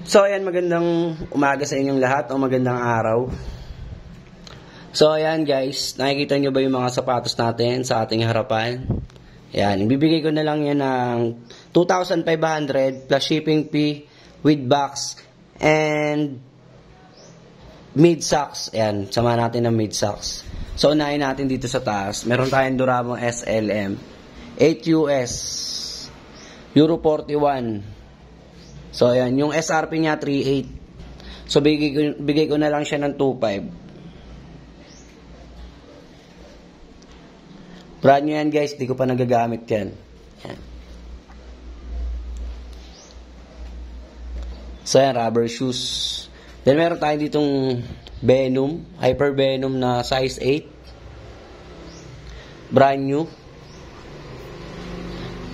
So ayan, magandang umaga sa inyong lahat o magandang araw. So ayan guys, nakikita nyo ba yung mga sapatos natin sa ating harapan? Ayan, ibibigay ko na lang yan ng 2,500 plus shipping fee with box and mid socks. Ayan, sama natin ng mid socks. So unahin natin dito sa taas. Meron tayong Duramo SLM 8US Euro 41. So, ayan. Yung SRP niya, 3.8. So, bigay ko na lang siya ng 2.5. Brand nyo yan, guys. Di ko pa nagagamit yan. Ayan. So, ayan. Rubber shoes. Then, meron tayo ditong Venom. Hyper Venom na size 8. Brand new.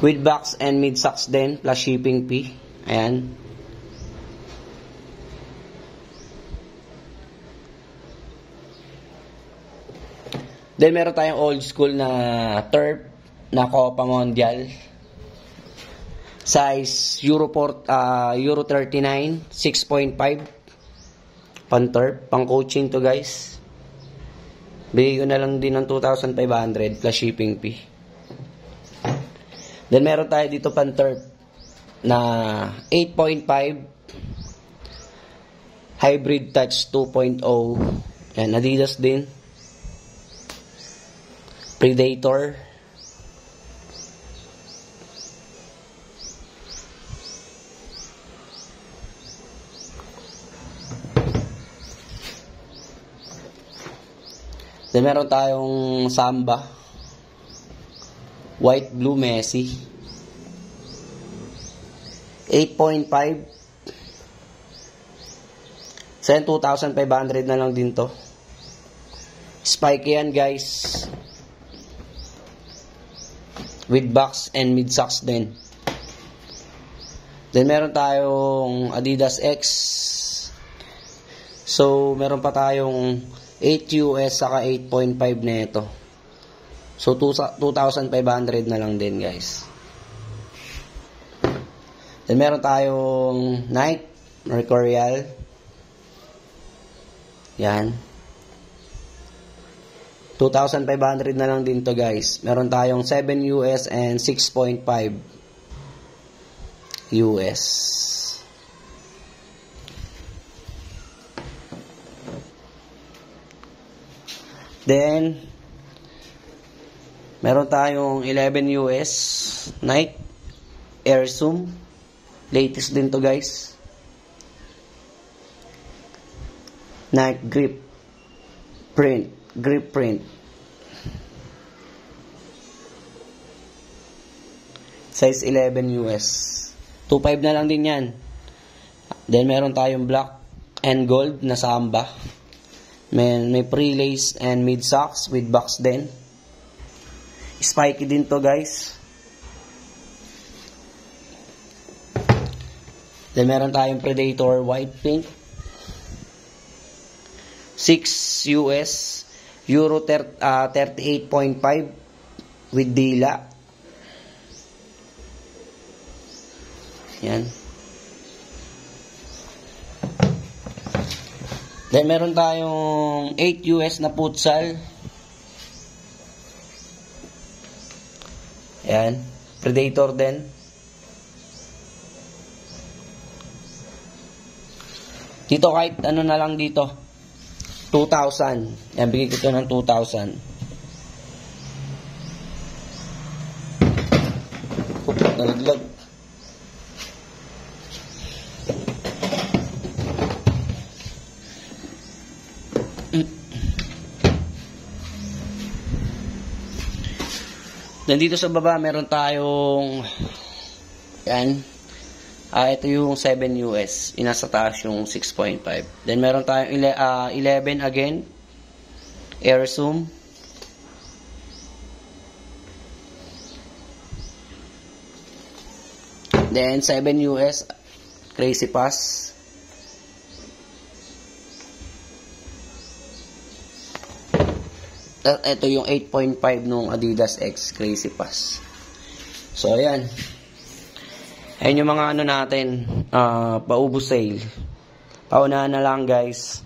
With box and mid socks din. Plus shipping fee. Ayan. Then meron tayong old school na turf na Copa Mondial. Size Euro 39, 6.5. Pan turf, pang coaching to guys. Bigay ko na lang din ng 2,500 plus shipping fee. Then meron tayo dito pan turf na 8.5 hybrid touch 2.0. Yan, Adidas din. Predator. Then meron tayong Samba white blue Messi 8.5. So, 2,500 na lang din to. Spike yan, guys. With box and mid socks din. Then, meron tayong Adidas X. So, meron pa tayong 8 US saka 8.5 na ito. So, 2,500 na lang din, guys. Then, meron tayong Nike Mercurial. Yan. 2,500 na lang din to guys. Meron tayong 7 US and 6.5 US. Then, meron tayong 11 US Nike Air Zoom. Latest din to guys. Nike grip print. Size 11 US. 2.5 na lang din yan. Then meron tayong black and gold na Samba. May pre-lace and mid socks with box din. Spiky din to guys. Then, meron tayong Predator white pink. 6 US. Euro 38.5 with dila. Yan. Then, meron tayong 8 US na futsal. Yan. Predator din. Dito kahit ano na lang dito. 2,000. Yan, bigay ko ito ng 2,000. Nalaglag. Nandito sa baba, meron tayong yan. Ito yung 7 US. Inasa taas yung 6.5. Then, meron tayong 11 again. Air Zoom. Then, 7 US. Crazy Pass. Ito yung 8.5 nung Adidas X Crazy Pass. So, ayan. Ayun yung mga ano natin, paubos sale. Paunahan na lang guys.